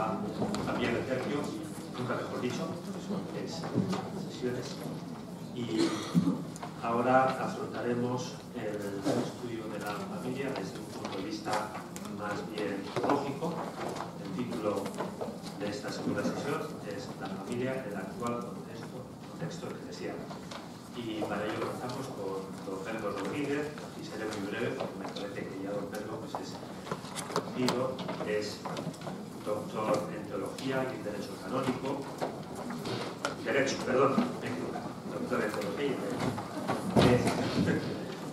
a cambiar de tercio, nunca mejor dicho, son 3 sesiones. Y ahora afrontaremos el estudio de la familia desde un punto de vista más bien lógico. El título de esta segunda sesión es La familia en el actual contexto eclesial. Y para ello comenzamos con don Pedro Rodríguez, y seré muy breve porque me parece que ya don Pedro pues es conocido, es doctor en teología y en derecho canónico, doctor en teología y derecho,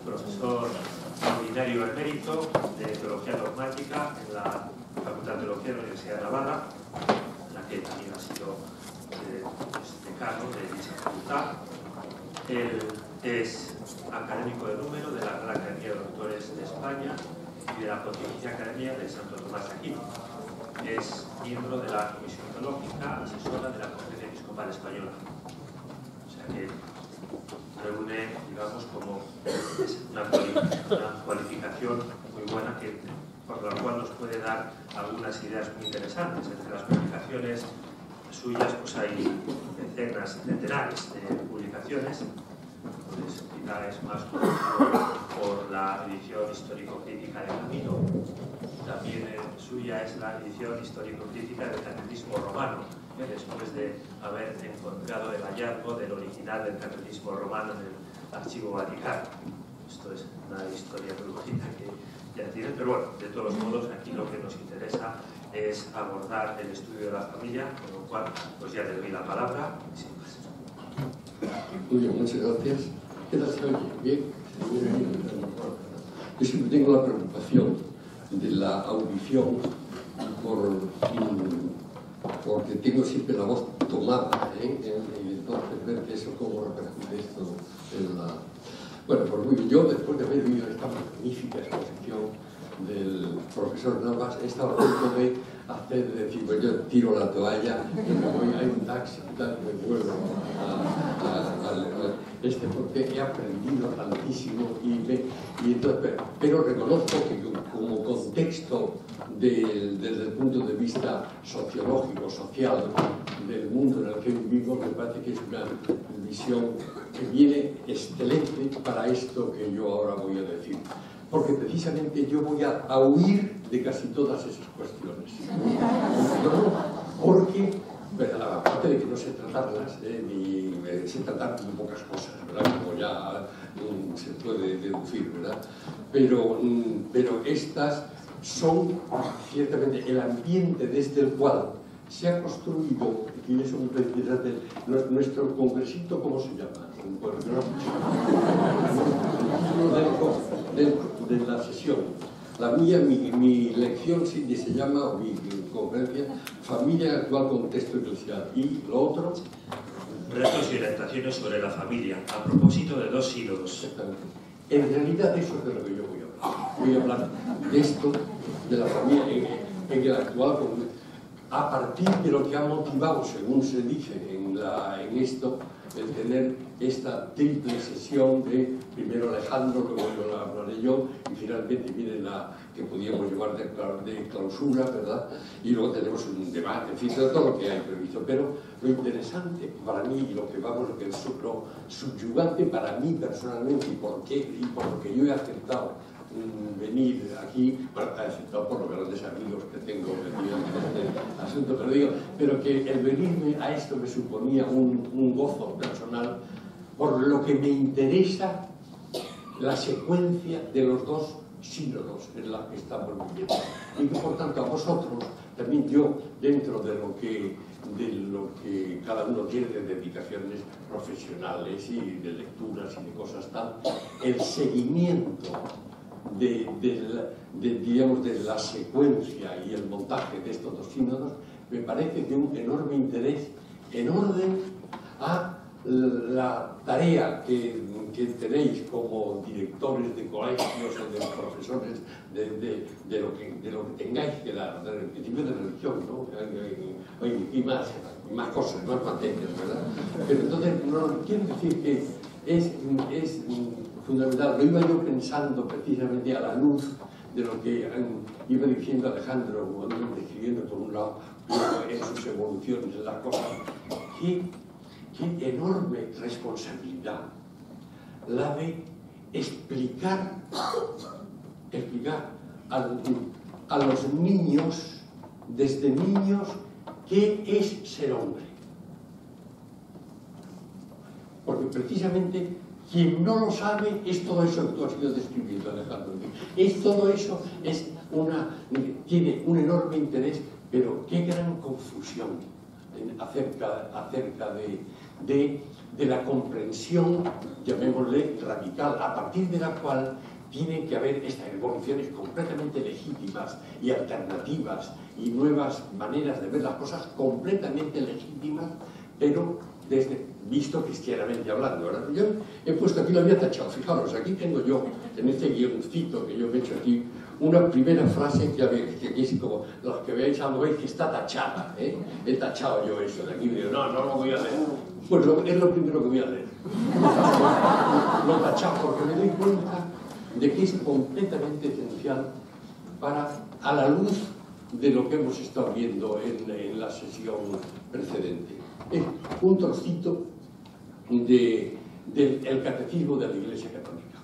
profesor ordinario emérito de teología dogmática en la Facultad de Teología de la Universidad de Navarra, en la que también ha sido decano de dicha facultad. Él es académico de número de la Real Academia de Doctores de España y de la Pontificia Academia de Santo Tomás de Aquino. Es miembro de la Comisión Teológica, asesora de la Conferencia Episcopal Española. O sea que reúne, digamos, como una cualificación muy buena por la cual nos puede dar algunas ideas muy interesantes. Entre las publicaciones suyas pues hay decenas, centenares de publicaciones, pues quizá es más conocido por la edición histórico-crítica de Camino. También suya es la edición histórico-crítica del Catecismo Romano, después de haber encontrado el hallazgo del original del Catecismo Romano en el Archivo Vaticano. Esto es una historia muy bonita que ya tiene, pero bueno, de todos modos aquí lo que nos interesa es abordar el estudio de la familia, con lo cual pues ya le doy la palabra y sin más. Muy bien, muchas gracias. ¿Qué tal se oye? ¿Bien? Yo siempre tengo la preocupación de la audición porque tengo siempre la voz tomada, y entonces ver que eso cómo repercute esto en la... Bueno, pues muy bien, yo después de haber oído esta magnífica exposición del profesor Navas, he estado a punto de decir, pues yo tiro la toalla y me voy a un taxi y tal, me vuelvo porque he aprendido tantísimo pero reconozco que como contexto desde el punto de vista sociológico, social del mundo en el que vivimos, me parece que es una visión que viene excelente para esto que yo ahora voy a decir. Porque precisamente yo voy a huir de casi todas esas cuestiones. Porque, aparte de que no sé tratarlas, ni sé tratar muy pocas cosas, ¿verdad? Como ya se puede deducir, ¿verdad? Pero estas son ciertamente el ambiente desde el cual se ha construido, y eso me parece interesante, nuestro congresito, ¿cómo se llama? De la sesión. La mía, mi lección se llama, o mi conferencia, Familia en el actual contexto eclesial. Y lo otro... Retos y orientaciones sobre la familia, a propósito de 2 sínodos. Exactamente. En realidad eso es de lo que yo voy a hablar. Voy a hablar de esto, de la familia en el actual contexto, a partir de lo que ha motivado, según se dice en esto, el tener esta triple sesión de primero Alejandro, luego lo hablaré yo, y finalmente viene la que podíamos llevar de clausura, ¿verdad? Y luego tenemos un debate, en fin, de todo lo que hay previsto. Pero lo interesante para mí, y lo subyugante para mí personalmente, y por lo que yo he aceptado venir aquí, bueno, he aceptado por los grandes amigos que tengo metidos en este asunto, pero que el venirme a esto me suponía un gozo personal, por lo que me interesa la secuencia de los 2 sínodos en la que estamos viviendo. Y que por tanto a vosotros, también yo, dentro de lo que cada uno tiene de dedicaciones profesionales y de lecturas y de cosas tal, el seguimiento digamos, de la secuencia y el montaje de estos 2 sínodos me parece de un enorme interés en orden a la tarea que tenéis como directores de colegios o de profesores de lo que tengáis que dar, en principio de religión, ¿no? Y más cosas, más materias, ¿verdad? Pero entonces, quiero decir que es fundamental. Lo iba yo pensando precisamente a la luz de lo que iba diciendo Alejandro, describiendo por un lado en sus evoluciones en las cosas. Qué enorme responsabilidad la de explicar a los niños, desde niños, qué es ser hombre. Porque precisamente quien no lo sabe es todo eso que tú has ido describiendo, Alejandro. Es todo eso, tiene un enorme interés, pero qué gran confusión acerca de la comprensión, llamémosle radical, a partir de la cual tienen que haber estas evoluciones completamente legítimas y alternativas y nuevas maneras de ver las cosas completamente legítimas, pero visto cristianamente hablando, ¿verdad? Yo he puesto aquí, lo había tachado, fijaros, aquí tengo yo, en este guioncito que yo he hecho aquí, una primera frase que es como, los que veáis algo veis que está tachada, ¿eh? He tachado yo eso de aquí, digo, no lo voy a leer. Pues es lo primero que voy a leer. Lo he tachado porque me doy cuenta de que es completamente esencial a la luz de lo que hemos estado viendo en la sesión precedente. Es un trocito del Catecismo de la Iglesia Católica.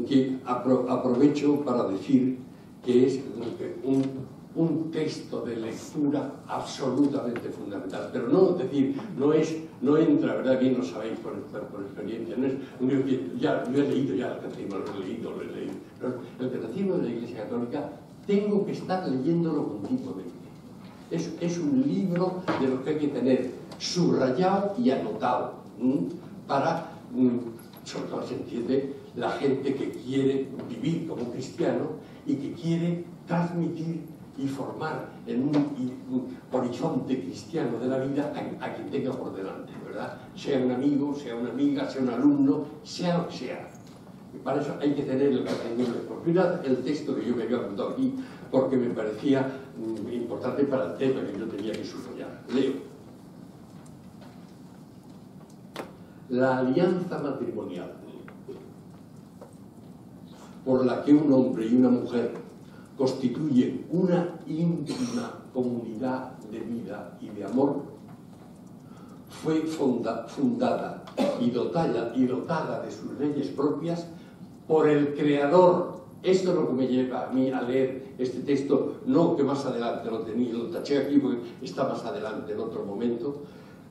Que aprovecho para decir que es un texto de lectura absolutamente fundamental, pero no entra, ¿verdad? Bien lo sabéis por experiencia, no es un libro que yo he leído ya el Catecismo, lo he leído. El Catecismo de la Iglesia Católica tengo que estar leyéndolo continuamente. Es un libro de lo que hay que tener subrayado y anotado para, sobre todo se entiende, la gente que quiere vivir como cristiano y que quiere transmitir y formar en un horizonte cristiano de la vida a quien tenga por delante, ¿verdad? Sea un amigo, sea una amiga, sea un alumno, sea lo que sea. Y para eso hay que tener el catecismo. Porque mirad el texto que yo me había apuntado aquí, porque me parecía importante para el tema que yo tenía que subrayar. Leo. La alianza matrimonial por la que un hombre y una mujer constituyen una íntima comunidad de vida y de amor fue fundada y dotada de sus leyes propias por el Creador. Esto es lo que me lleva a mí a leer este texto, no que más adelante lo tenía, lo taché aquí porque está más adelante en otro momento.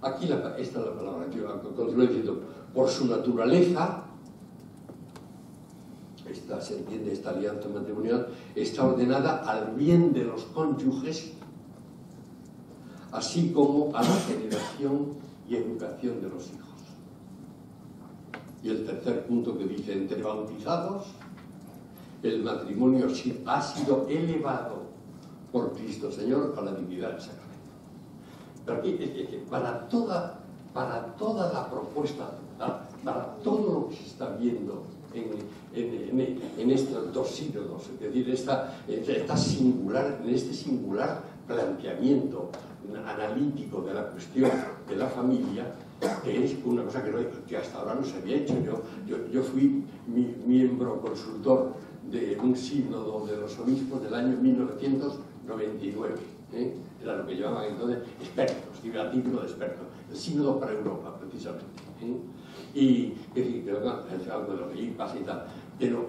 Aquí esta es la palabra que yo continúo diciendo, por su naturaleza, se entiende esta alianza matrimonial, está ordenada al bien de los cónyuges, así como a la generación y educación de los hijos. Y el tercer punto que dice, entre bautizados, el matrimonio ha sido elevado por Cristo Señor a la dignidad del sacramento. Pero aquí, para toda la propuesta, para todo lo que se está viendo en estos dos sínodos, es decir, en este singular planteamiento analítico de la cuestión de la familia, que es una cosa que hasta ahora no se había hecho. Yo fui miembro consultor de un sínodo de los obispos del año 1999, era lo que llamaban entonces expertos, a título de expertos, el sínodo para Europa, precisamente. Y es decir, es algo de lo que pasa y tal. Pero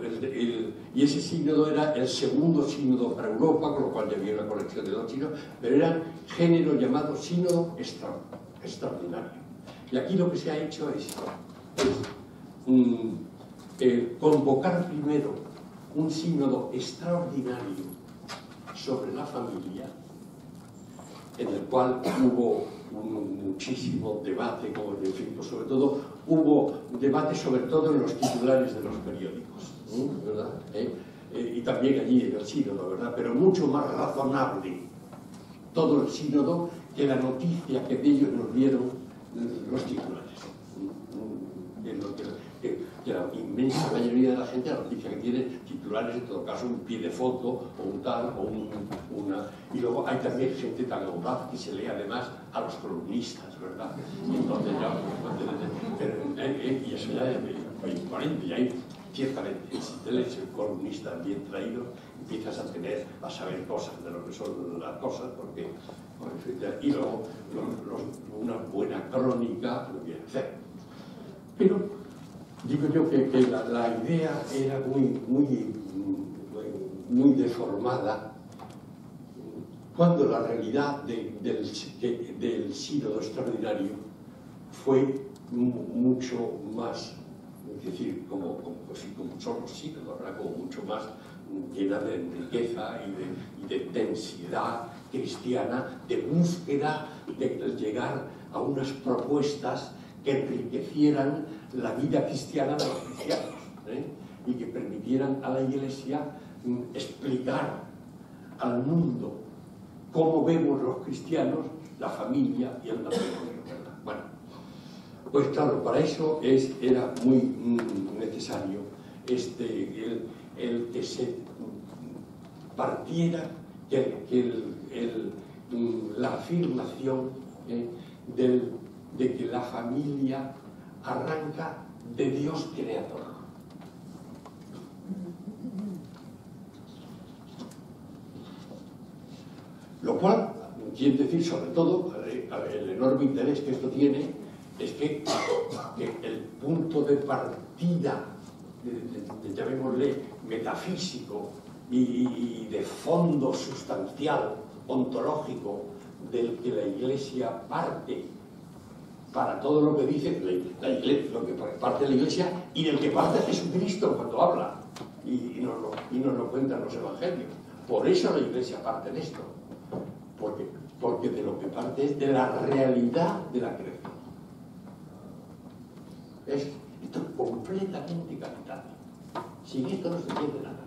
y ese sínodo era el segundo sínodo para Europa, con lo cual ya había una colección de dos sínodos, pero era género llamado sínodo extraordinario. Y aquí lo que se ha hecho es convocar primero un sínodo extraordinario sobre la familia, en el cual hubo muchísimo debate, en fin, pues sobre todo hubo debate sobre todo en los titulares de los periódicos, ¿verdad? Y también allí en el sínodo, ¿verdad? Pero mucho más razonable todo el sínodo que la noticia que de ellos nos dieron los titulares. Que la inmensa mayoría de la gente, la noticia que tiene titulares, en todo caso, un pie de foto o un tal, o una... Y luego hay también gente tan audaz que se lee además a los columnistas, ¿verdad? Y entonces ya... y eso ya es imponente, y hay ciertamente, si te lees el columnista bien traído, empiezas a saber cosas de lo que son las cosas, porque, y luego una buena crónica lo viene a hacer. Pero digo yo que la idea era muy deformada, cuando la realidad del sínodo extraordinario fue mucho más, es decir, como son los sínodos, ¿verdad? Como mucho más llena de riqueza y de densidad cristiana, de búsqueda de llegar a unas propuestas que enriquecieran la vida cristiana de los cristianos, y que permitieran a la Iglesia explicar al mundo cómo vemos los cristianos la familia y el matrimonio, ¿verdad? Bueno, pues claro, para eso era muy necesario el que se partiera la afirmación de que la familia arranca de Dios creador. Lo cual quiere decir, sobre todo, el enorme interés que esto tiene es que el punto de partida, llamémosle metafísico y de fondo sustancial, ontológico, del que la Iglesia parte para todo lo que dice la Iglesia, lo que parte de la Iglesia y del que parte Jesucristo cuando habla y nos lo cuentan los Evangelios. Por eso la Iglesia parte de esto, porque de lo que parte es de la realidad de la creación. Esto es completamente capital. Sin esto no se entiende nada.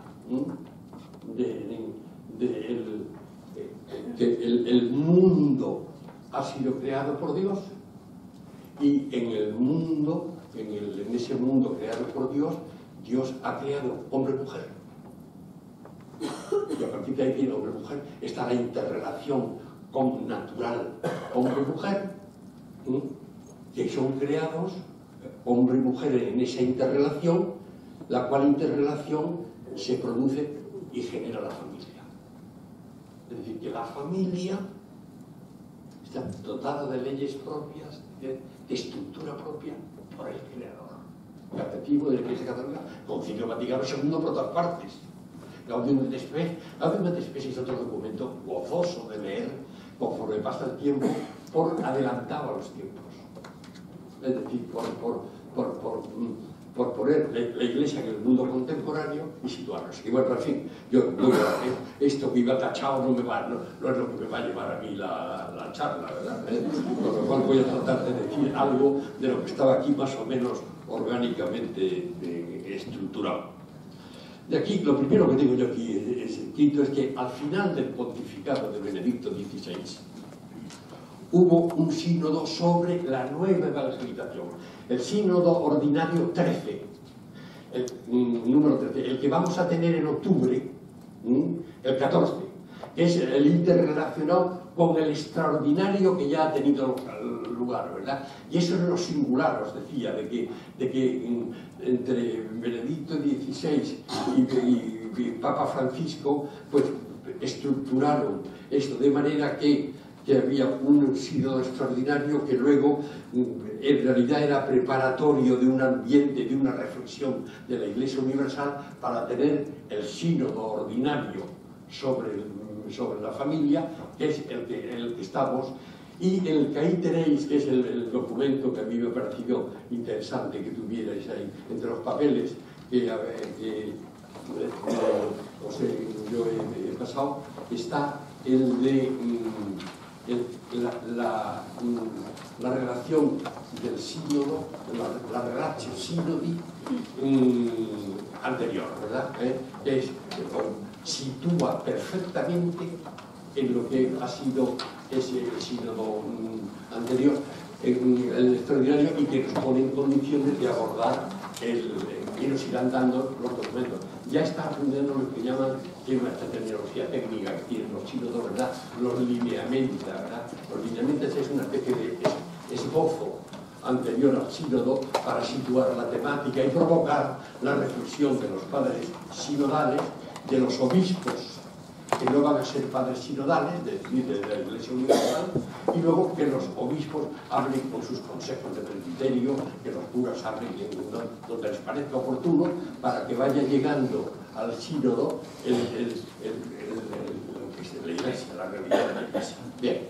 El mundo ha sido creado por Dios, y en el mundo, en ese mundo creado por Dios, Dios ha creado hombre y mujer. Y a partir de ahí tiene hombre y mujer, está la interrelación con natural hombre y mujer, que son creados hombre y mujer en esa interrelación, la cual interrelación se produce y genera la familia. Es decir, que la familia está dotada de leyes propias, de estructura propia por el creador. Catecismo de la Iglesia Católica, Concilio Vaticano II por todas partes. Gaudium et Spes es otro documento gozoso de leer conforme pasa el tiempo, por adelantado a los tiempos. Es decir, por poner la Iglesia en el mundo contemporáneo y situarnos. Y bueno, en fin, esto que iba tachado no es lo que me va a llevar a mí la charla, ¿verdad? Con lo cual voy a tratar de decir algo de lo que estaba aquí más o menos orgánicamente estructurado. De aquí, lo primero que digo yo aquí, quinto, es que al final del pontificado de Benedicto XVI hubo un sínodo sobre la nueva evangelización, el sínodo ordinario 13, el número 13, el que vamos a tener en octubre, el 14, que es el interrelacionado con el extraordinario que ya ha tenido lugar, ¿verdad? Y eso es lo singular, os decía, de que entre Benedicto XVI y Papa Francisco, pues estructuraron esto de manera que había un sínodo extraordinario que luego en realidad era preparatorio de un ambiente, de una reflexión de la Iglesia Universal para tener el sínodo ordinario sobre la familia, que es el que estamos, y el que ahí tenéis, que es el documento que a mí me pareció interesante que tuvierais ahí entre los papeles que yo he pasado, está el de la relación del sínodo, la relatio sínodi anterior, ¿verdad? Que sitúa perfectamente en lo que ha sido ese sínodo anterior, el extraordinario, y que nos pone en condiciones de abordar y nos irán dando los documentos. Ya está aprendiendo lo que llaman, tiene una terminología técnica que tienen los sínodos, ¿verdad? Los lineamientos, ¿verdad? Los lineamientos es una especie de esbozo anterior al sínodo para situar la temática y provocar la reflexión de los padres sinodales, de los obispos que no van a ser padres sinodales, es decir, de la Iglesia Universal, y luego que los obispos hablen con sus consejos de presbiterio, que los curas hablen donde les parezca oportuno, para que vaya llegando al sínodo lo que es la Iglesia, la realidad de la Iglesia. Bien,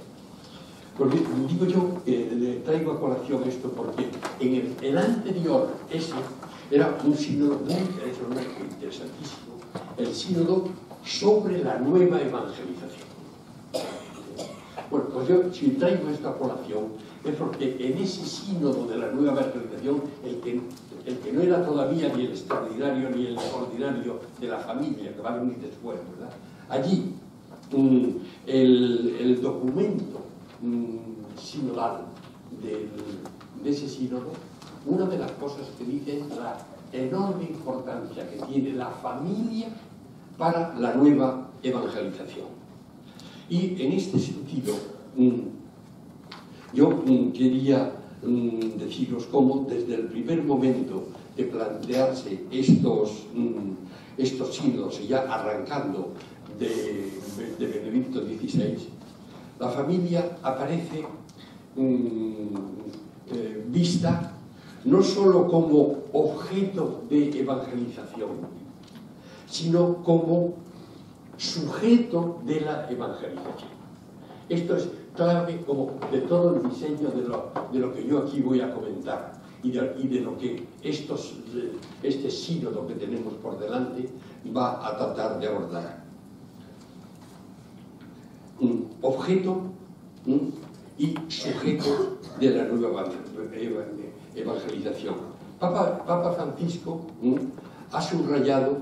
porque digo yo que le traigo a colación esto porque en el anterior, ese era un sínodo muy interesantísimo, el sínodo sobre la nueva evangelización. Bueno, pues yo, si traigo esta colación, es porque en ese sínodo de la nueva evangelización, el que no era todavía ni el extraordinario ni el ordinario de la familia, que va a venir después, ¿verdad? Allí, el documento sinodal de ese sínodo, una de las cosas que dice es la enorme importancia que tiene la familia para la nueva evangelización. Y en este sentido, yo quería deciros cómo desde el primer momento de plantearse estos sínodos, y ya arrancando de Benedicto XVI, la familia aparece vista no solo como objeto de evangelización, sino como sujeto de la evangelización. Esto es clave como de todo el diseño de lo que yo aquí voy a comentar y de lo que este sínodo que tenemos por delante va a tratar de abordar. Objeto y sujeto de la nueva evangelización. Papa Francisco ha subrayado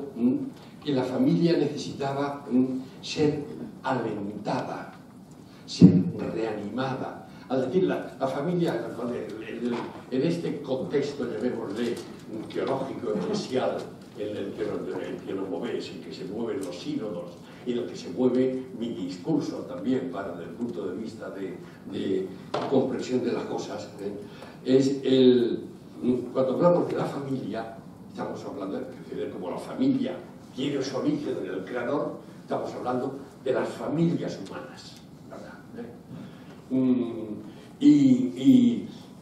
que la familia necesitaba ser alentada, ser reanimada. Al decir la familia, en este contexto, llamémosle, teológico, eclesial, en el que nos mueves, en que se mueven los sínodos, y en el que se mueve mi discurso también, desde el punto de vista de comprensión de las cosas, es cuando hablamos de la familia, estamos hablando de como la familia tiene su origen en el Creador, estamos hablando de las familias humanas, ¿verdad?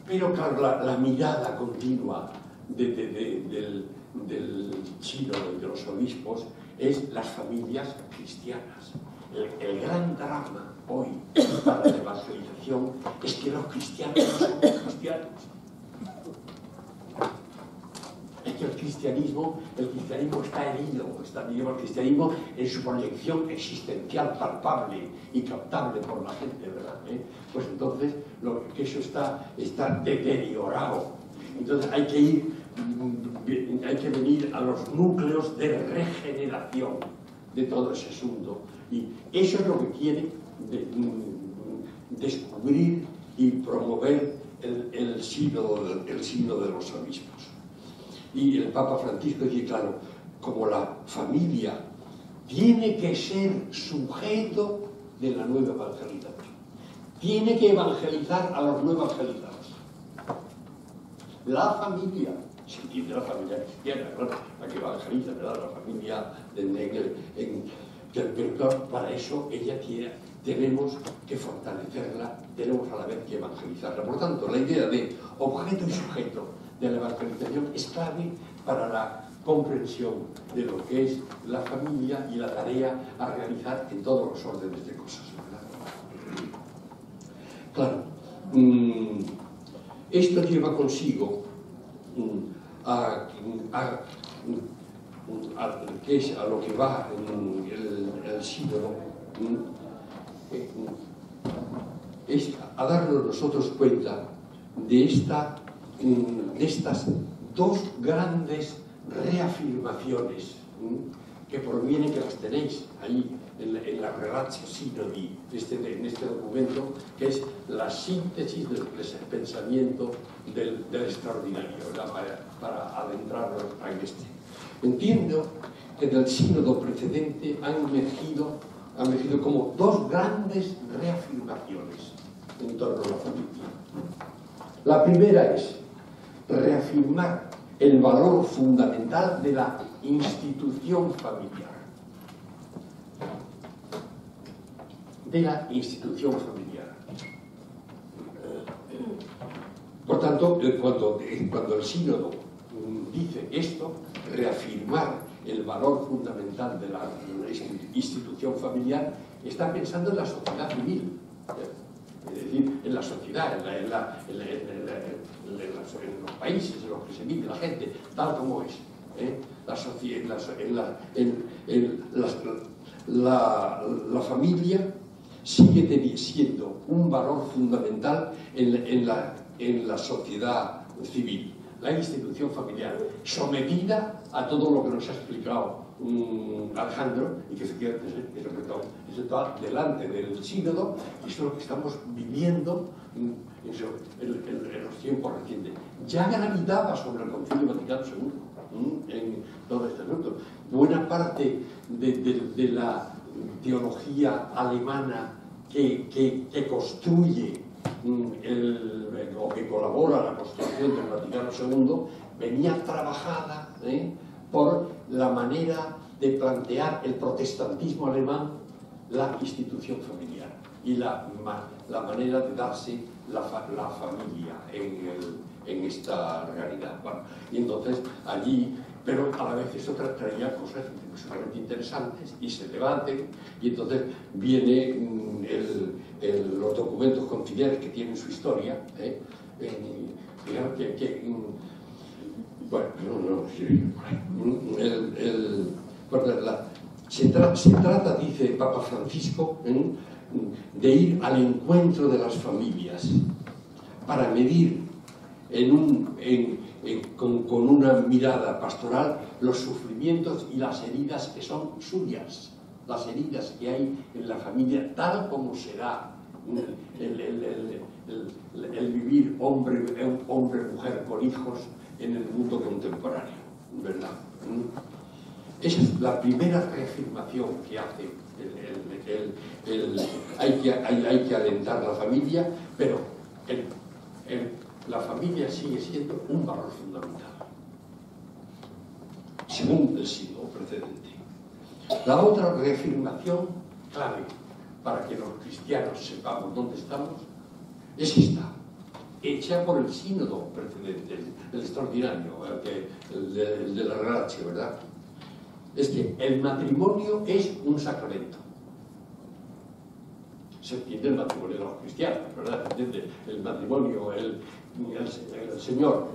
Pero claro, la mirada continua del sínodo y de los obispos es las familias cristianas. El gran drama hoy para la evangelización es que los cristianos no son cristianos. Es que el cristianismo está herido, el cristianismo en su proyección existencial palpable y captable por la gente, ¿verdad? Pues entonces que eso está deteriorado. Entonces hay que venir a los núcleos de regeneración de todo ese asunto. Y eso es lo que quiere descubrir y promover el sínodo de los obispos. Y el Papa Francisco dice, claro, como la familia tiene que ser sujeto de la nueva evangelización, tiene que evangelizar a los no evangelizados. La familia, se entiende la familia cristiana, claro, la que evangeliza, ¿verdad? La familia pero claro, para eso tenemos que fortalecerla, tenemos a la vez que evangelizarla. Por tanto, la idea de objeto y sujeto de la evangelización es clave para la comprensión de lo que es la familia y la tarea a realizar en todos los órdenes de cosas, ¿verdad? Claro, esto lleva consigo a lo que va el sínodo, es a darnos nosotros cuenta de estas dos grandes reafirmaciones que provienen, que las tenéis ahí en la Relatio Synodi, en este documento, que es la síntesis del pensamiento del extraordinario, ¿verdad? Para adentrarnos en este. Entiendo que del sínodo precedente han emergido como dos grandes reafirmaciones en torno a la familia. La primera es reafirmar el valor fundamental de la institución familiar. De la institución familiar. Por tanto, cuando el sínodo dice esto, reafirmar el valor fundamental de la institución familiar, está pensando en la sociedad civil. Es decir, en la sociedad, en los países en los que se vive la gente, tal como es. La familia sigue siendo un valor fundamental en la sociedad civil. La institución familiar, sometida a todo lo que nos ha explicado Alejandro, y que está delante del sínodo, y eso es lo que estamos viviendo en los tiempos recientes. Ya gravitaba sobre el Concilio Vaticano II en todo este asunto. Buena parte de la teología alemana que construye o que colabora a la construcción del Vaticano II venía trabajada por la manera de plantear el protestantismo alemán, la institución familiar y la manera de darse la familia en esta realidad. Bueno, y entonces allí, pero a la vez eso traía cosas sumamente interesantes y se debaten, y entonces viene los documentos conciliares que tienen su historia, se trata, dice Papa Francisco, de ir al encuentro de las familias para medir con una mirada pastoral los sufrimientos y las heridas que son suyas, las heridas que hay en la familia, tal como será el vivir hombre-mujer con hijos en el mundo contemporáneo, ¿verdad? Esa es la primera reafirmación que hace hay que alentar la familia, pero la familia sigue siendo un valor fundamental, según el siglo precedente. La otra reafirmación clave para que los cristianos sepamos dónde estamos es esta, hecha por el sínodo precedente, el extraordinario, el de la Relache, ¿verdad? Es que el matrimonio es un sacramento. Se entiende el matrimonio de los cristianos, ¿verdad? Se entiende el matrimonio, el Señor,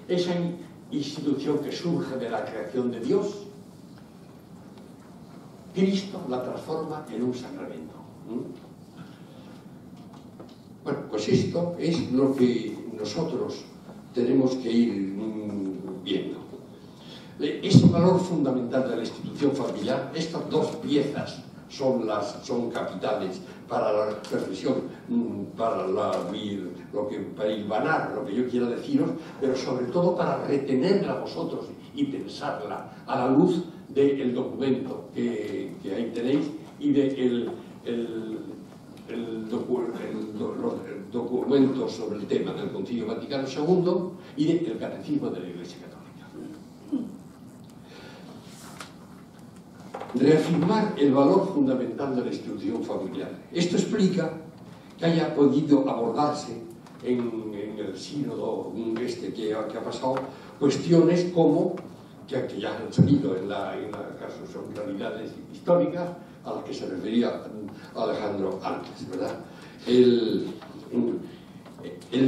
esa institución que surge de la creación de Dios, Cristo la transforma en un sacramento. Bueno, pues esto es lo que nosotros tenemos que ir viendo. Este valor fundamental de la institución familiar, estas dos piezas son capitales para la reflexión, para hilvanar lo que yo quiera deciros, pero sobre todo para retenerla vosotros y pensarla a la luz del documento que ahí tenéis y de los documentos sobre el tema del Concilio Vaticano II y del Catecismo de la Iglesia Católica. Reafirmar el valor fundamental de la institución familiar. Esto explica que haya podido abordarse en el sínodo que ha pasado cuestiones como que ya han salido en la caso son realidades históricas a las que se refería Alejandro antes, ¿verdad? El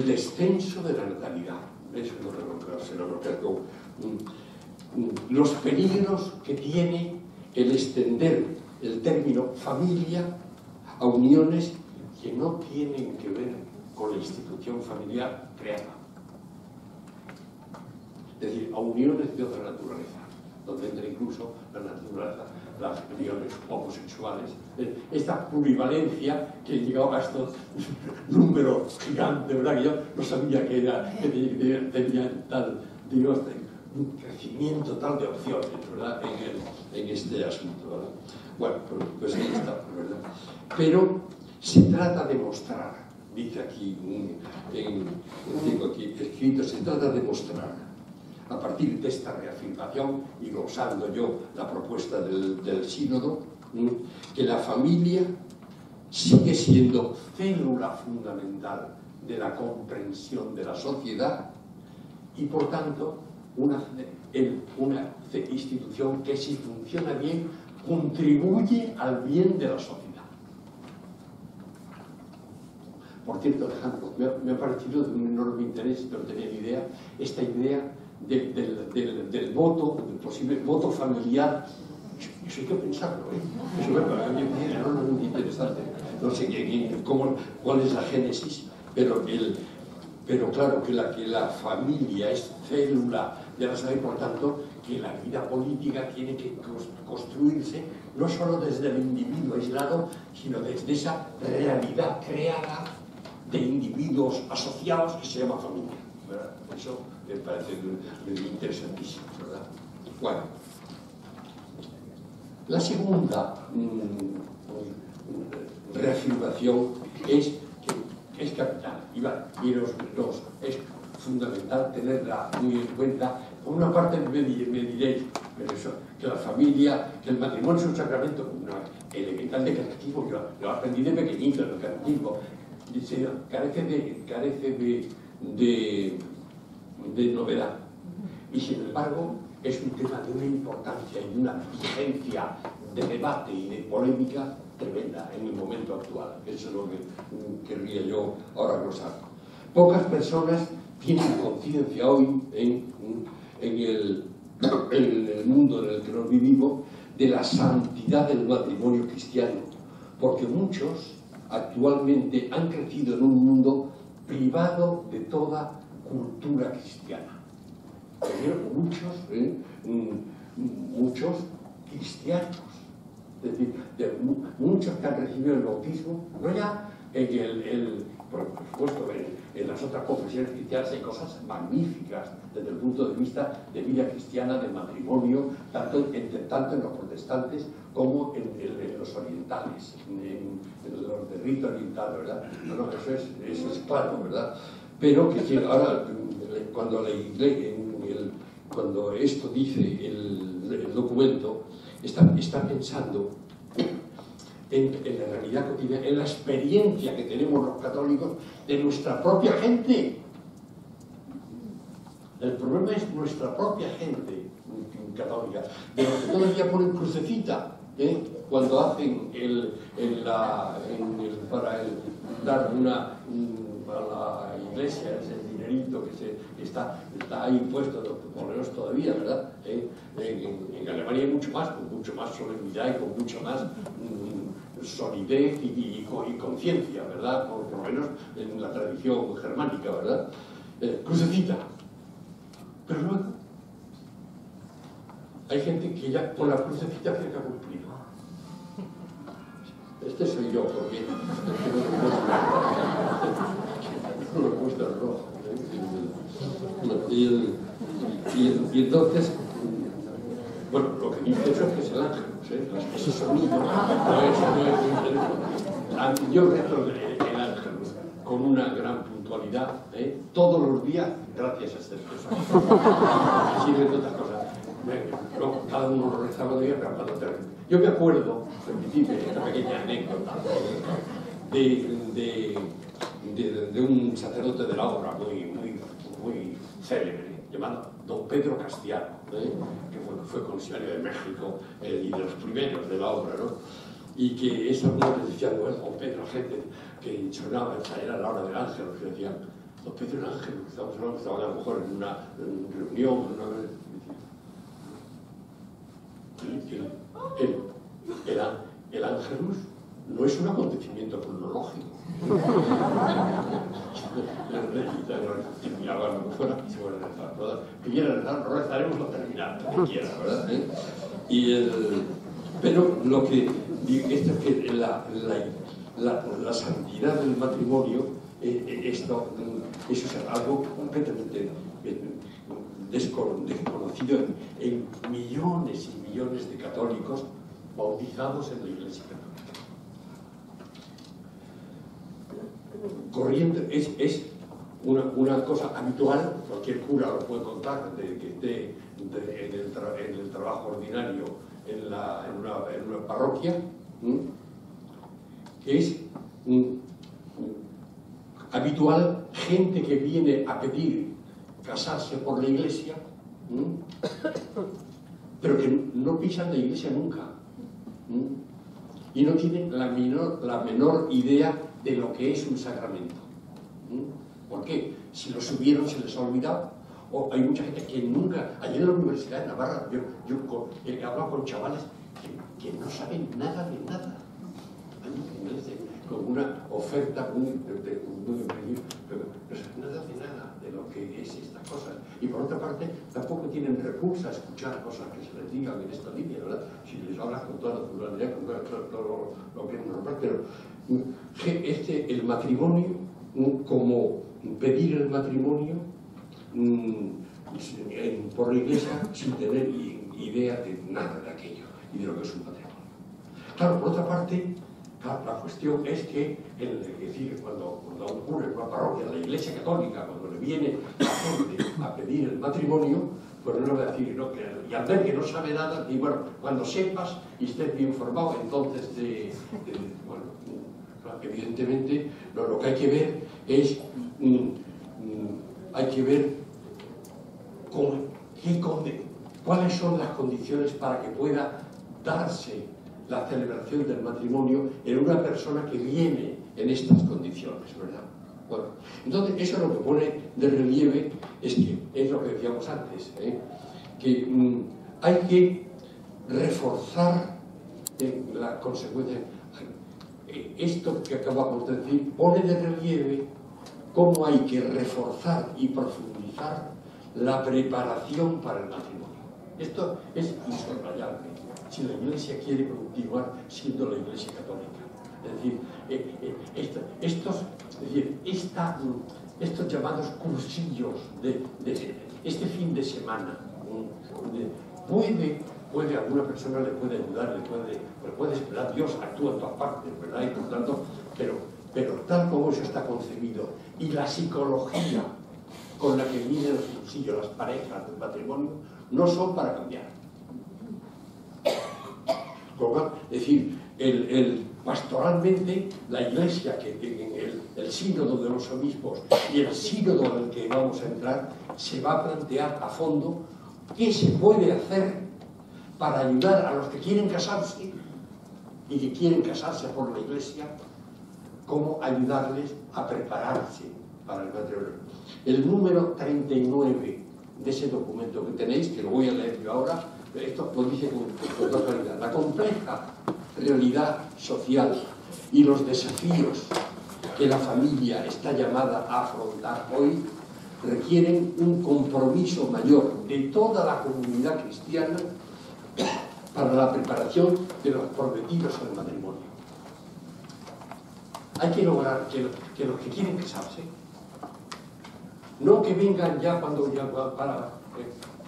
descenso de la natalidad, eso no recordárselo, los peligros que tiene el extender el término familia a uniones que no tienen que ver con la institución familiar creada. Es decir, a uniones de otra naturaleza, donde entra incluso la naturaleza, las uniones homosexuales. Esta plurivalencia que llegaba a estos números gigantes, ¿verdad? Que yo no sabía que tenía tal, digamos, un crecimiento tal de opciones, ¿verdad? En este asunto, ¿verdad? Bueno, pues ahí está, ¿verdad? Pero se trata de mostrar dice aquí, tengo aquí escrito, se trata de mostrar, a partir de esta reafirmación, y glosando yo la propuesta del sínodo, que la familia sigue siendo célula fundamental de la comprensión de la sociedad y, por tanto, una institución que, si funciona bien, contribuye al bien de la sociedad. Por cierto, Alejandro, me ha parecido de un enorme interés, no tenía ni idea, esta idea del voto, del posible voto familiar. Eso hay que pensarlo, ¿eh? Eso me parece enormemente interesante. No sé cuál es la génesis, pero claro que la familia es célula de la sociedad y, por tanto, que la vida política tiene que construirse no solo desde el individuo aislado, sino desde esa realidad creada de individuos asociados que se llama familia, ¿verdad? Eso me parece interesantísimo, ¿verdad? Bueno, la segunda reafirmación es capital, y es fundamental tenerla muy en cuenta. Por una parte me diréis, pero eso, que la familia, que el matrimonio es un sacramento, elemental de catecismo, yo lo aprendí de pequeñito en el catecismo, dice, carece de novedad, y sin embargo es un tema de una importancia y de una vigencia de debate y de polémica tremenda en el momento actual. Eso es lo que querría yo ahora glosar. Pocas personas tienen conciencia hoy en el mundo en el que nos vivimos de la santidad del matrimonio cristiano, porque muchos actualmente han crecido en un mundo privado de toda cultura cristiana. Muchos cristianos, es decir, muchos que han recibido el bautismo, no ya por supuesto, en las otras confesiones cristianas hay cosas magníficas desde el punto de vista de vida cristiana, de matrimonio, tanto en los protestantes como en los orientales, en los de rito oriental, ¿verdad? Bueno, eso es claro, ¿verdad? Pero que ahora, cuando esto dice el documento, está pensando en la realidad cotidiana, en la experiencia que tenemos los católicos de nuestra propia gente. El problema es nuestra propia gente católica, de los que todavía ponen crucecita, cuando hacen para dar a la iglesia ese dinerito que está ahí impuesto, por lo menos todavía, ¿verdad? En Alemania hay mucho más solemnidad y con mucho más solidez y conciencia, ¿verdad? Por lo menos en la tradición germánica, ¿verdad? Crucecita. Pero luego hay gente que ya con la crucecita tiene que cumplir. Este soy yo, porque no me gusta el rojo. Y entonces, bueno, lo que dice eso es que es el ángel, ese sonido no es yo rezo el ángel con una gran puntualidad, todos los días, gracias a este profesor. Sirve de otras cosas. No, cada uno lo rezaba de guerra cuando termina. Yo me acuerdo, permitidme esta pequeña anécdota, de un sacerdote de la obra muy célebre, llamado don Pedro Castiano, que fue comisario de México y de los primeros de la obra, ¿no? Y que eso no les decía, bueno, don Pedro, gente que sonaba, era la hora del ángel, que decían, don Pedro el ángel, estaban a lo mejor en una reunión, el ángelus no es un acontecimiento cronológico. Miraban lo que fuera y se van a rezar. Que quiera rezar, no rezaremos lo terminar, lo que quiera, ¿verdad? Pero lo que digo es que la santidad del matrimonio, eso es algo completamente desconocido en millones y millones de católicos bautizados en la Iglesia Católica. corriente, es una cosa habitual, cualquier cura lo puede contar, de que esté en el trabajo ordinario en una parroquia, que es habitual gente que viene a pedir casarse por la iglesia, pero que no pisan la iglesia nunca, y no tienen la menor idea de lo que es un sacramento. ¿Por qué? Si lo subieron se les ha olvidado. O hay mucha gente que nunca... Ayer en la Universidad de Navarra yo he hablado con chavales que no saben nada de nada. Con una oferta muy empeñada, pero no saben nada de nada de lo que es esta cosa. Y por otra parte, tampoco tienen recursos a escuchar cosas que se les digan en esta línea, ¿verdad? Si les hablas con toda naturalidad, con todo lo que es normal, pero el matrimonio, como pedir el matrimonio por la iglesia sin tener idea de nada de aquello y de lo que es un matrimonio. Claro, por otra parte, la cuestión es que, cuando ocurre en una parroquia, en la iglesia católica, cuando le viene la gente a pedir el matrimonio, pues no le va a decir, no, y al ver que no sabe nada, y bueno, cuando sepas y estés bien formado, entonces, bueno, evidentemente, lo que hay que ver es, hay que ver cuáles son las condiciones para que pueda darse la celebración del matrimonio en una persona que viene en estas condiciones, ¿verdad? Bueno, entonces eso lo que pone de relieve es lo que decíamos antes, que hay que reforzar la consecuencia. Esto que acabamos de decir pone de relieve cómo hay que reforzar y profundizar la preparación para el matrimonio. Esto es insuperable si la Iglesia quiere continuar siendo la Iglesia católica. Es decir, estos llamados cursillos de este fin de semana, puede alguna persona le puede ayudar, le puede esperar, Dios actúa en todas partes, ¿verdad? Y por tanto, pero tal como eso está concebido, y la psicología con la que vienen los cursillos, las parejas del matrimonio, no son para cambiar. Es decir, pastoralmente, la Iglesia, que en el sínodo de los obispos y el sínodo en el que vamos a entrar, se va a plantear a fondo qué se puede hacer para ayudar a los que quieren casarse y que quieren casarse por la Iglesia, cómo ayudarles a prepararse para el matrimonio. El número 39 de ese documento que tenéis, que lo voy a leer yo ahora, esto lo dice con toda claridad. La compleja realidad social y los desafíos que la familia está llamada a afrontar hoy requieren un compromiso mayor de toda la comunidad cristiana para la preparación de los prometidos al matrimonio. Hay que lograr que los que quieren casarse, no que vengan ya cuando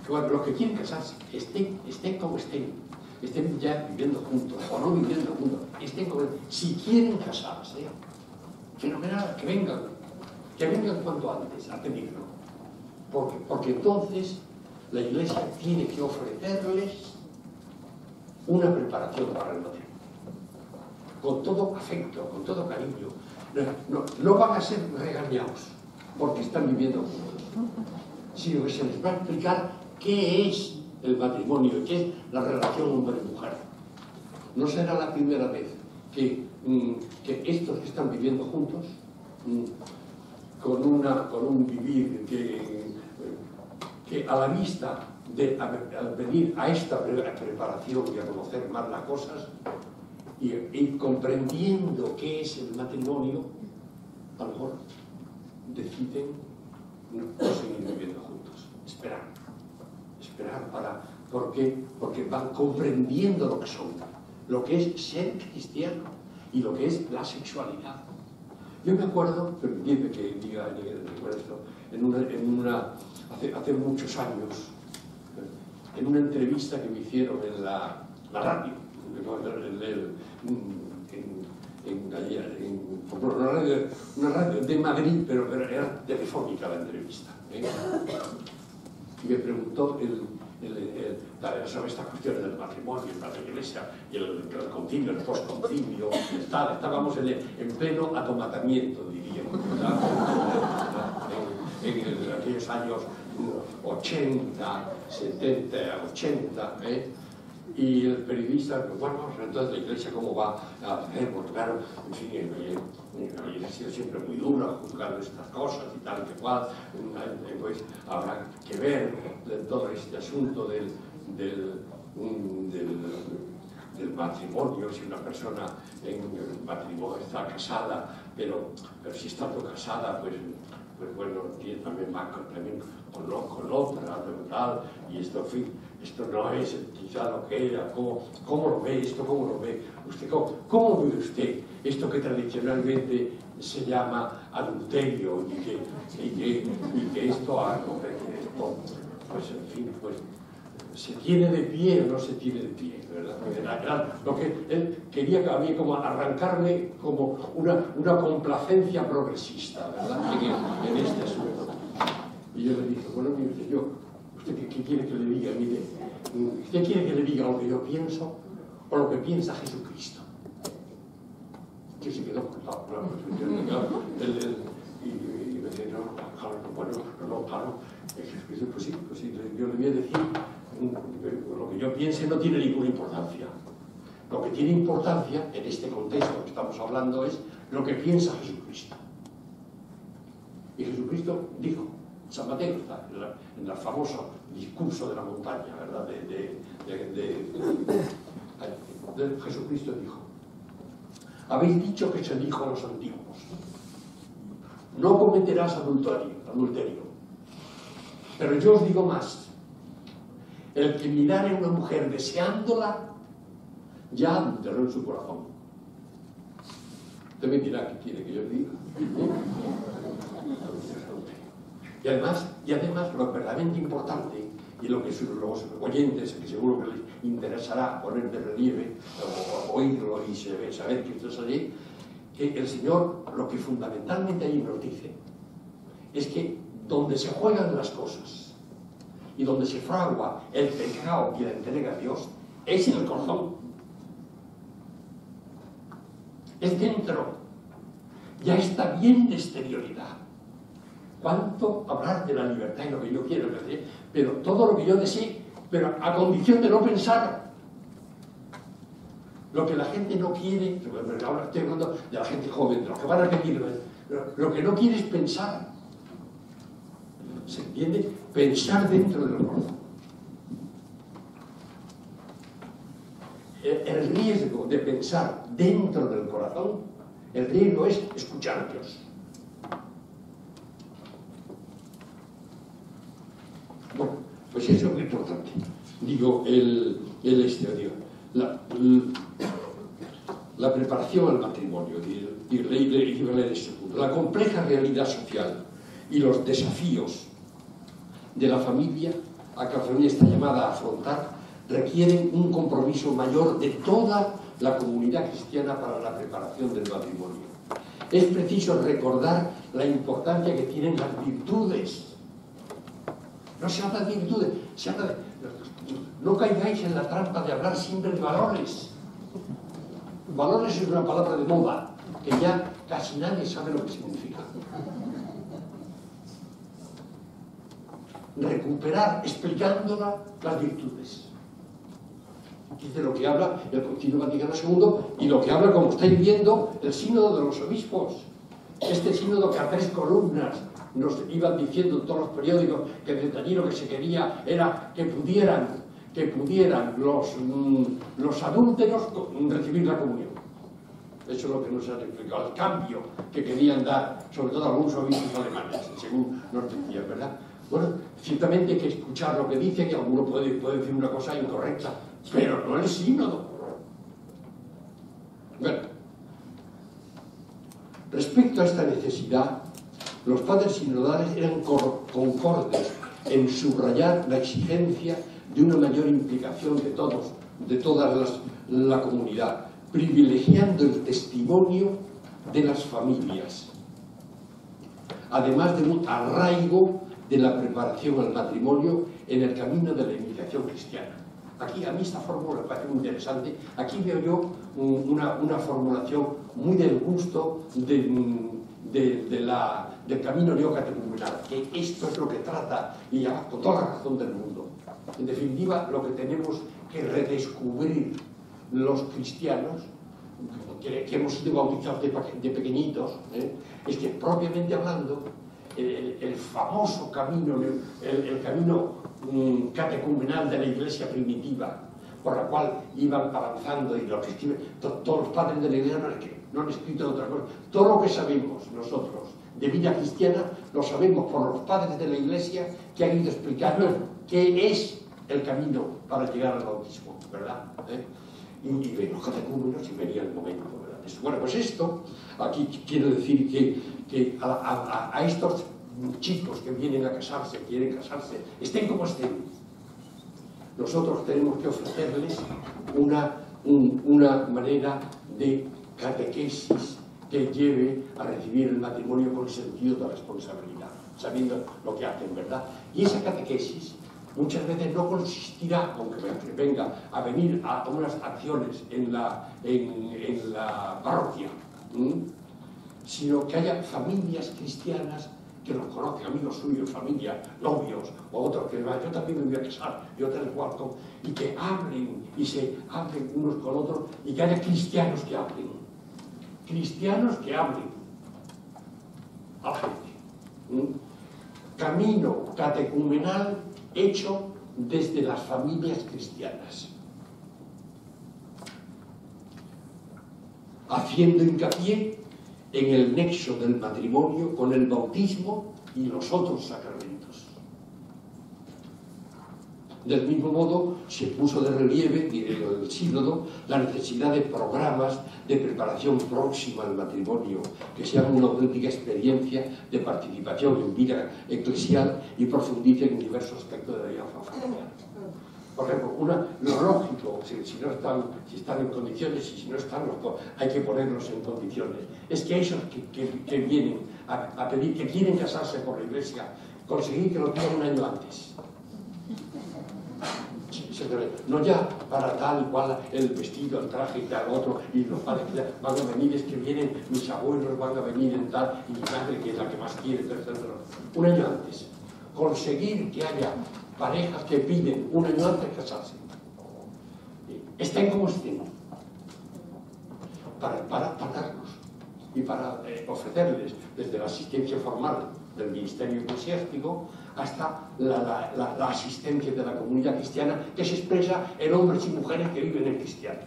los que quieren casarse estén como estén ya viviendo juntos o no viviendo juntos, si quieren casarse, que vengan cuanto antes a pedirlo, porque entonces la Iglesia tiene que ofrecerles una preparación para el matrimonio, con todo afecto, con todo cariño. No van a ser regañados porque están viviendo juntos, sino que se les va a explicar qué es el matrimonio y qué es la relación hombre-mujer. No será la primera vez que estos que están viviendo juntos, con un vivir que a la vista al venir a esta preparación y a conocer más las cosas y comprendiendo qué es el matrimonio, a lo mejor deciden no seguir viviendo juntos, esperar porque van comprendiendo lo que son, lo que es ser cristiano y lo que es la sexualidad. Yo me acuerdo, permitidme que diga esto, hace muchos años, en una entrevista que me hicieron en la radio, no radio de Madrid, pero era telefónica la entrevista. Y me preguntó sobre estas cuestiones del matrimonio, de la iglesia, y el concilio, el postconcilio, estábamos en pleno atomatamiento, diríamos, ¿verdad? En aquellos años 80, 70, 80, y el periodista, pues bueno, entonces la iglesia cómo va a hacer, porque claro, en fin, la iglesia ha sido siempre muy dura juzgando estas cosas y tal que cual, pues habrá que ver todo este asunto del matrimonio, si una persona en el matrimonio está casada, pero si estando casada, pues bueno, tiene también más también con otra, tal, y esto, en fin, esto no es quizá lo que era, ¿cómo lo ve esto? ¿Cómo lo ve usted? ¿Cómo ve usted esto que tradicionalmente se llama adulterio y que esto, pues en fin, pues se tiene de pie o no se tiene de pie, ¿verdad? Era lo que él quería que había como arrancarme como una complacencia progresista, ¿verdad? En este asunto. Y yo le dije, bueno, mire, ¿usted qué quiere que le diga? Mire, ¿usted quiere que le diga lo que yo pienso o lo que piensa Jesucristo? Que se quedó cortado, claro. Y me decía, claro, Jesucristo, pues sí, yo le voy a decir, lo que yo piense no tiene ninguna importancia. Lo que tiene importancia en este contexto que estamos hablando es lo que piensa Jesucristo. Y Jesucristo dijo, San Mateo está en el famoso discurso de la montaña, ¿verdad? Jesucristo dijo, habéis dicho que se dijo a los antiguos, no cometerás adulterio, pero yo os digo más, el que mirare a una mujer deseándola, ya adulteró en su corazón. Usted me dirá qué quiere que yo diga. Y además, lo verdaderamente importante, y lo que los oyentes, que seguro que les interesará poner de relieve, o oírlo y saber que esto es allí, que el Señor, lo que fundamentalmente ahí nos dice, es que donde se juegan las cosas, y donde se fragua el pecado y la entrega a Dios, es en el corazón. Es dentro. Ya está bien de exterioridad. ¿Cuánto hablar de la libertad y lo que yo quiero decir? Pero todo lo que yo desee, pero a condición de no pensar. Lo que la gente no quiere, ahora estoy hablando de la gente joven, de los que van a pedir, lo que no quiere es pensar. ¿Se entiende? Pensar dentro del corazón. El riesgo de pensar dentro del corazón, el riesgo es escuchar a Dios. Bueno, pues eso es muy importante. Digo, el exterior. La preparación al matrimonio, y leer este punto. La compleja realidad social y los desafíos de la familia a que la familia está llamada a afrontar requieren un compromiso mayor de toda la comunidad cristiana para la preparación del matrimonio. Es preciso recordar la importancia que tienen las virtudes. No se habla de virtudes, se habla de... No caigáis en la trampa de hablar siempre de valores. Valores es una palabra de moda, que ya casi nadie sabe lo que significa. Recuperar, explicándola, las virtudes. Dice lo que habla el Concilio Vaticano II y lo que habla, como estáis viendo, el sínodo de los obispos. Este sínodo que a 3 columnas nos iban diciendo en todos los periódicos que el detalle que se quería era que pudieran los adúlteros recibir la comunión. Eso es lo que nos han explicado, el cambio que querían dar, sobre todo algunos obispos alemanes, según nos decían, ¿verdad? Bueno, ciertamente hay que escuchar lo que dice, que alguno puede decir una cosa incorrecta, pero no el sínodo. Bueno, respecto a esta necesidad, los padres sinodales eran concordes en subrayar la exigencia de una mayor implicación de toda la comunidad, privilegiando el testimonio de las familias, además de un arraigo de la preparación al matrimonio en el camino de la iniciación cristiana. Aquí, a mí esta fórmula me parece muy interesante. Aquí veo yo una formulación muy del gusto del camino neocatecumenal, que esto es lo que trata, y ya con toda la razón del mundo. En definitiva, lo que tenemos que redescubrir los cristianos, que hemos sido bautizados de pequeñitos, es que propiamente hablando, el famoso camino, el camino catecumenal de la iglesia primitiva, por la cual iban avanzando, y lo que escriben todos los padres de la iglesia no han escrito otra cosa. Todo lo que sabemos nosotros de vida cristiana lo sabemos por los padres de la iglesia, que han ido explicando qué es el camino para llegar al bautismo, ¿verdad? Y ven los catecúmenos y venía el momento, ¿verdad? Bueno, pues esto, aquí quiero decir que a estos chicos que vienen a casarse, quieren casarse, estén como estén, nosotros tenemos que ofrecerles una manera de catequesis que lleve a recibir el matrimonio con sentido de responsabilidad, sabiendo lo que hacen, ¿verdad? Y esa catequesis muchas veces no consistirá, aunque venga a venir a unas acciones en la parroquia, sino que haya familias cristianas que los conocen, amigos suyos, familia, novios, o otros que van, yo también me voy a casar, yo tal cual, y que hablen, y se hablen unos con otros, y que haya cristianos que hablen a la gente. Camino catecumenal hecho desde las familias cristianas, haciendo hincapié en el nexo del matrimonio con el bautismo y los otros sacramentos. Del mismo modo, se puso de relieve, en el sínodo, la necesidad de programas de preparación próxima al matrimonio, que sean una auténtica experiencia de participación en vida eclesial y profundicen en diversos aspectos de la vida familiar. Por ejemplo, lo lógico, si están en condiciones, y si no están, hay que ponerlos en condiciones. Es que esos que vienen a pedir, que quieren casarse por la iglesia, conseguir que lo pidan un año antes. No ya para tal y cual el vestido, el traje y tal otro, y los padres que van a venir, es que vienen, mis abuelos van a venir en tal, y mi madre que es la que más quiere, etc. Un año antes. Conseguir que haya parejas que piden un año antes de casarse. Estén como estén. Para darlos y para ofrecerles desde la asistencia formal del ministerio eclesiástico hasta la asistencia de la comunidad cristiana, que se expresa en hombres y mujeres que viven en cristiano,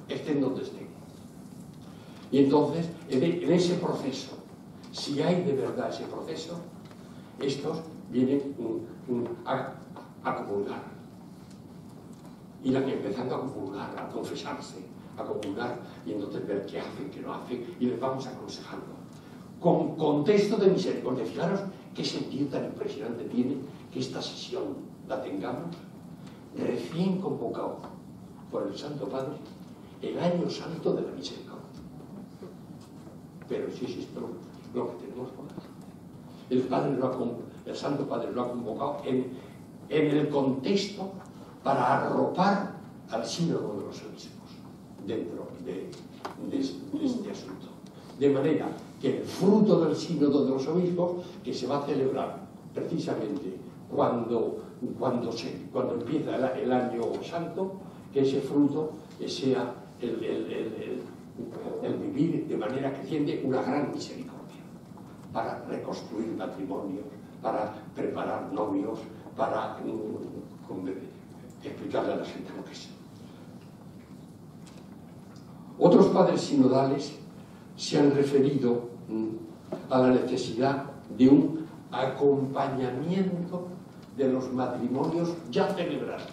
estén donde estén. Y entonces, en ese proceso, si hay de verdad ese proceso, estos vienen a comulgar. Y empezando a comulgar, a confesarse, a comulgar, y entonces ver qué hacen, qué no hacen, y les vamos aconsejando. Con contexto de misericordia. Fijaros qué sentido tan impresionante tiene que esta sesión la tengamos recién convocado por el Santo Padre el año santo de la misericordia. Pero si es esto lo que tenemos por delante. El Santo Padre lo ha convocado en el contexto para arropar al sínodo de los obispos dentro de este asunto. De manera que el fruto del sínodo de los obispos, que se va a celebrar precisamente cuando empieza el año santo, que ese fruto sea el vivir de manera creciente una gran misericordia, para reconstruir matrimonios, para preparar novios, para explicarle a la gente lo que es. Otros padres sinodales se han referido a la necesidad de un acompañamiento de los matrimonios ya celebrados.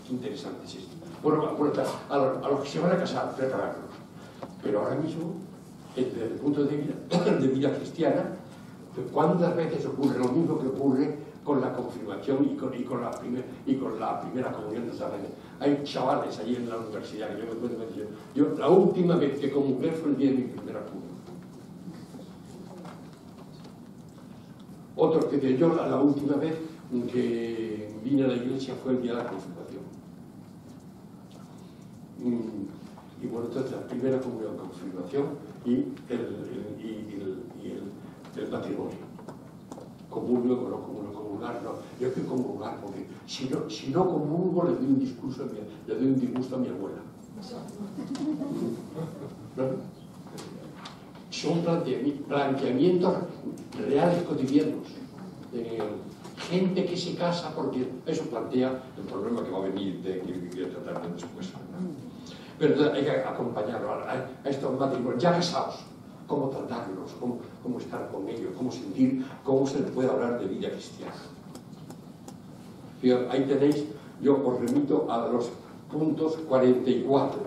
Qué interesante es esto. Bueno, a los que se van a casar, prepararlos. Pero ahora mismo, desde el punto de vida cristiana, ¿cuántas veces ocurre lo mismo que ocurre con la confirmación y con la primera comunión de San Benedicto? hay chavales allí en la universidad que yo me puedo decir, yo la última vez que comulgué fue el día de mi primera comunión. Otros que dicen, yo la última vez que vine a la iglesia fue el día de la confirmación. Y bueno, entonces la primera comunión, confirmación y el matrimonio. Comulgo o no comulgo, comulgar, no. Yo quiero comulgar porque si no comulgo le doy un disgusto a mi abuela. ¿No? Son planteamientos reales cotidianos. Gente que se casa porque eso plantea el problema que va a venir de que voy a tratar después. Pero hay que acompañarlo a estos matrimonios ya casados. Cómo tratarlos, cómo estar con ellos, cómo sentir, cómo se les puede hablar de vida cristiana. Fíjate, ahí tenéis, yo os remito a los puntos 44.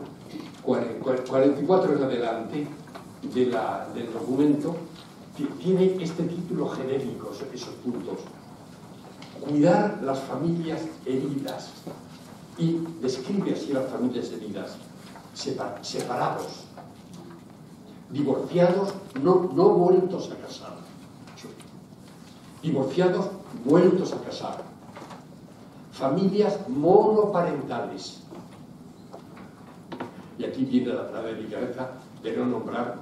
44 en adelante del documento, tiene este título genérico, esos puntos. Cuidar las familias heridas. Y describe así las familias heridas. Separados. Divorciados, no vueltos a casar. Divorciados, vueltos a casar. Familias monoparentales. Y aquí viene la delicadeza de no nombrar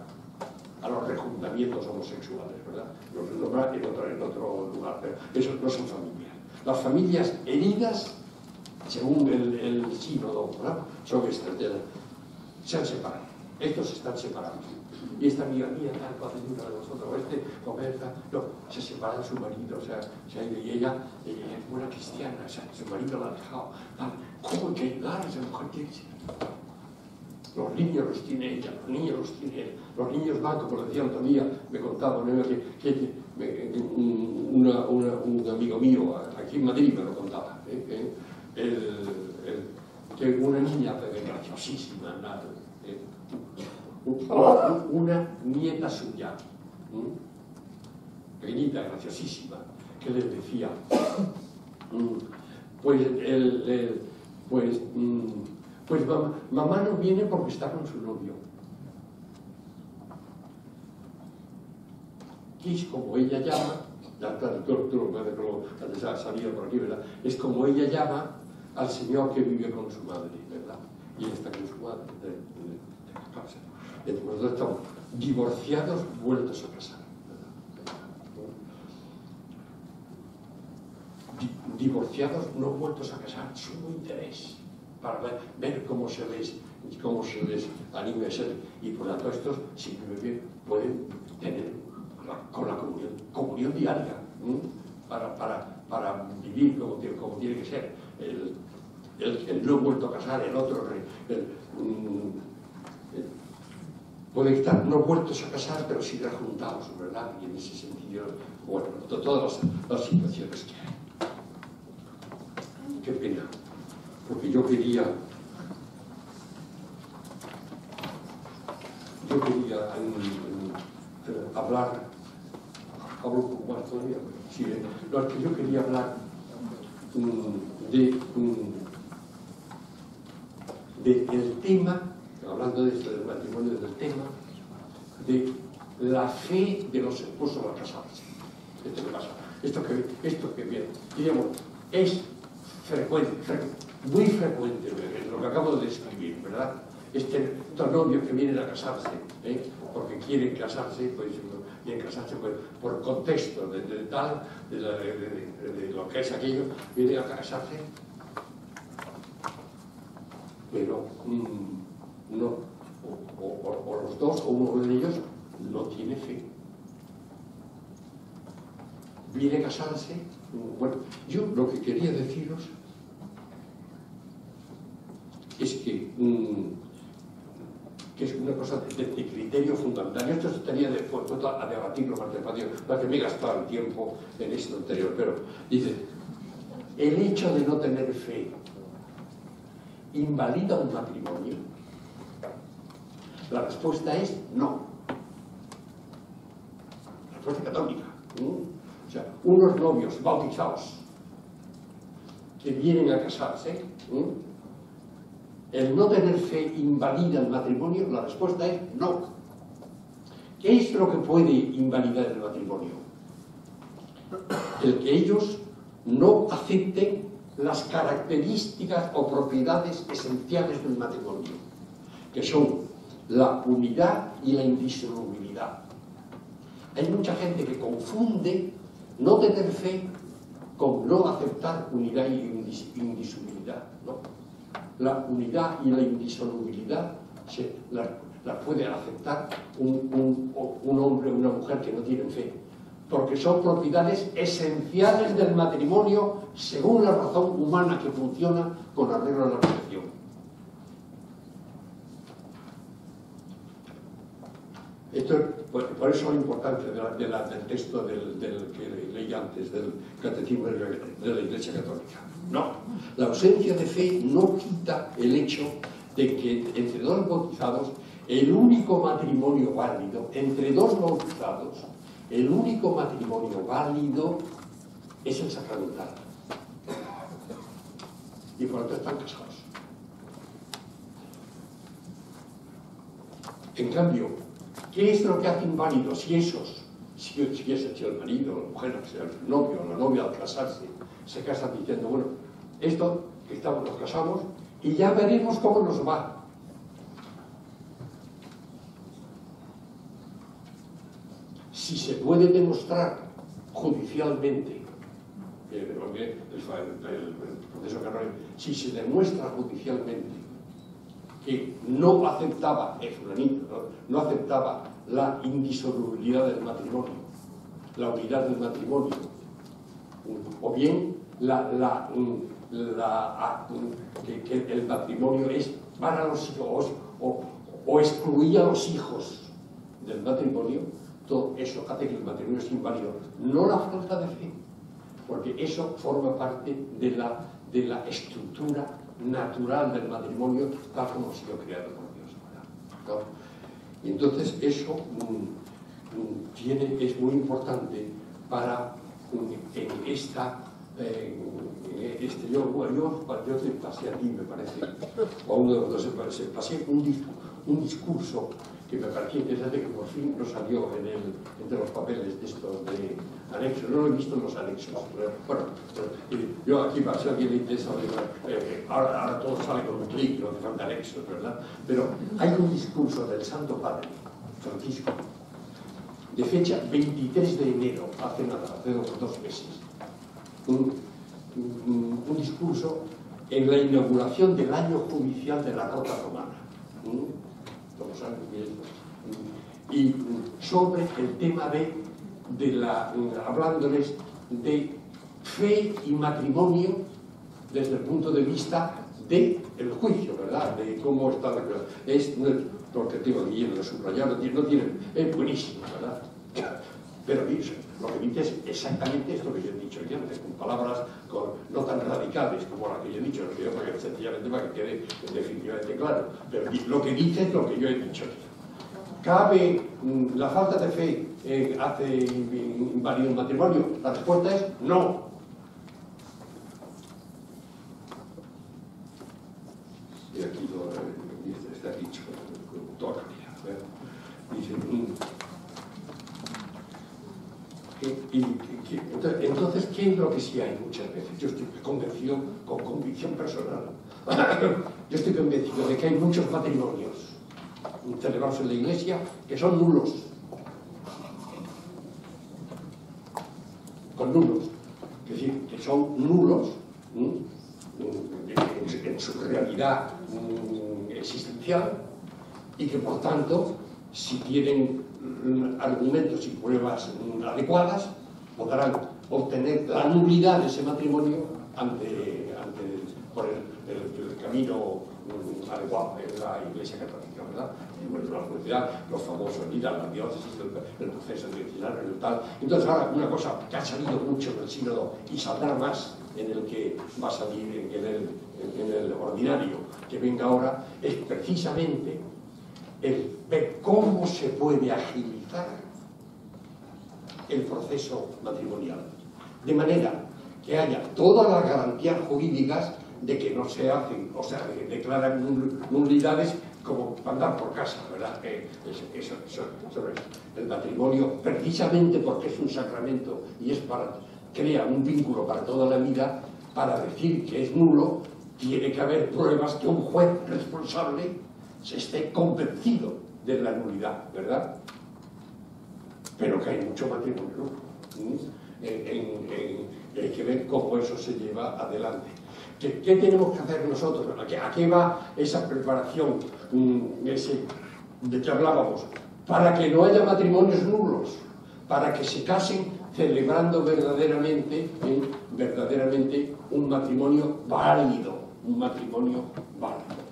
a los rejuntamientos homosexuales, ¿verdad? Los nombrar en otro lugar, pero esos no son familias. Las familias heridas, según el sínodo, ¿verdad? Son estas, se han separado. Estos están separados. Y esta amiga mía, tal, cuando una de vosotros, conversa, no, se separa de su marido, o sea, se ha ido, y ella es buena cristiana, o sea, su marido la ha dejado, tal. ¿Cómo hay que ayudar a esa mujer que dice? Los niños los tiene ella, los niños los tiene él. Los niños van, como decía otro día, me contaba un amigo mío aquí en Madrid me lo contaba, que una niña graciosísima, una nieta suya, pequeñita, graciosísima, que les decía, pues mamá no viene porque está con su novio. Y es como ella llama, tú lo puedes salir por aquí, ¿verdad? Es como ella llama al señor que vive con su madre, ¿verdad? Y él está con su madre. Nosotros estamos divorciados, vueltos a casar. Divorciados, no vueltos a casar, sumo interés para ver cómo se les anima a ser. Y por lo tanto estos simplemente pueden tener con la comunión diaria, para vivir como tiene que ser. El no vuelto a casar, el otro pueden estar no vueltos a casar, pero sí rejuntados, ¿verdad? Y en ese sentido, bueno, todas las situaciones que hay. Qué pena, porque yo quería hablo un poco más todavía, sí, no, es que yo quería hablar del tema, hablando de esto del matrimonio, del tema de la fe de los esposos al casarse. Esto que pasa, esto que viene, digamos, es frecuente, muy frecuente, lo que acabo de describir, ¿verdad? Estos novios que vienen a casarse, porque quieren casarse, pues quieren casarse por contexto de lo que es aquello, vienen a casarse, pero no, o los dos, o uno de ellos, no tiene fe. Viene a casarse. Bueno, yo lo que quería deciros es que es una cosa de criterio fundamental. Esto estaría después a debatirlo más despacio, para que me he gastado el tiempo en esto anterior, pero dice, el hecho de no tener fe ¿invalida un matrimonio? La respuesta es no. La respuesta católica. O sea, unos novios bautizados que vienen a casarse, ¿El no tener fe invalida el matrimonio? La respuesta es no. ¿Qué es lo que puede invalidar el matrimonio? El que ellos no acepten las características o propiedades esenciales del matrimonio, que son la unidad y la indisolubilidad. Hay mucha gente que confunde no tener fe con no aceptar unidad y indisolubilidad, ¿no? La unidad y la indisolubilidad la puede aceptar un hombre o una mujer que no tienen fe, porque son propiedades esenciales del matrimonio según la razón humana que funciona con arreglo a la perfección. Esto es, por eso la importancia del texto del que leí antes, del Catecismo de la Iglesia Católica. No, la ausencia de fe no quita el hecho de que entre dos bautizados, el único matrimonio válido, entre dos bautizados, el único matrimonio válido es el sacramental. Y por lo tanto están casados. En cambio, ¿qué es lo que hace inválido si es el marido o la mujer, o sea, el novio o la novia al casarse, se casan diciendo, bueno, esto, nos casamos y ya veremos cómo nos va? Si se puede demostrar judicialmente, el proceso Carrera, si se demuestra judicialmente que no aceptaba, no aceptaba la indisolubilidad del matrimonio, la unidad del matrimonio, o bien que el matrimonio es para los hijos o excluía a los hijos del matrimonio, todo eso hace que el matrimonio es inválido. No la falta de fe, porque eso forma parte de la estructura natural del matrimonio, tal como ha sido creado por Dios, ¿no? Y entonces eso es muy importante para yo te pasé a ti, me parece, o a uno de los dos, pasé un discurso que me parecía interesante, que por fin no salió entre los papeles de estos de anexos. No lo he visto en los anexos. Bueno, yo aquí, para si a alguien le interesa, ahora todo sale con un clic, no hace falta anexos, ¿verdad? Pero hay un discurso del Santo Padre Francisco, de fecha 23 de enero, hace 2 meses. Un discurso en la inauguración del año judicial de la Rota Romana. Todos saben bien. Y sobre el tema hablándoles de fe y matrimonio desde el punto de vista del juicio, ¿verdad? De cómo está la cosa. Porque tengo aquí en lo subrayado, no tienen, es buenísimo, ¿verdad? Pero lo que dice es exactamente esto que yo he dicho ya, con palabras no tan radicales como la que yo he dicho, sencillamente para que quede definitivamente claro. Pero lo que dice es lo que yo he dicho. ¿Cabe la falta de fe hace inválido el matrimonio? La respuesta es no. Y aquí está dicho con toda claridad. Dice... Entonces, ¿qué es lo que sí hay muchas veces? Yo estoy convencido, con convicción personal, yo estoy convencido de que hay muchos matrimonios celebrados en la Iglesia que son nulos. Con nulos. Es decir, que son nulos en su realidad existencial y que, por tanto, si tienen argumentos y pruebas adecuadas, podrán obtener la nulidad de ese matrimonio por el camino adecuado en la Iglesia Católica, ¿verdad? Y bueno, la universidad, los famosos, la diócesis, el proceso diocesano y tal. Entonces, ahora, una cosa que ha salido mucho en el sínodo y saldrá más en el que va a salir en el ordinario que venga ahora, es precisamente el ver cómo se puede agilizar el proceso matrimonial, de manera que haya todas las garantías jurídicas de que no se hacen, o sea, declaran nulidades como para andar por casa, ¿verdad? Eso es. El matrimonio, precisamente porque es un sacramento y es crea un vínculo para toda la vida, para decir que es nulo, tiene que haber pruebas que un juez responsable se esté convencido de la nulidad, ¿verdad? Pero que hay mucho matrimonio, ¿no? Hay que ver cómo eso se lleva adelante. ¿Qué tenemos que hacer nosotros? ¿A qué va esa preparación de que hablábamos? Para que no haya matrimonios nulos, para que se casen celebrando verdaderamente un matrimonio válido, un matrimonio válido.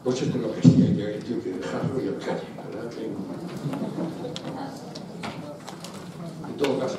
Pues esto es lo que sí, hay que dejarlo y al calle, ¿verdad? En todo caso,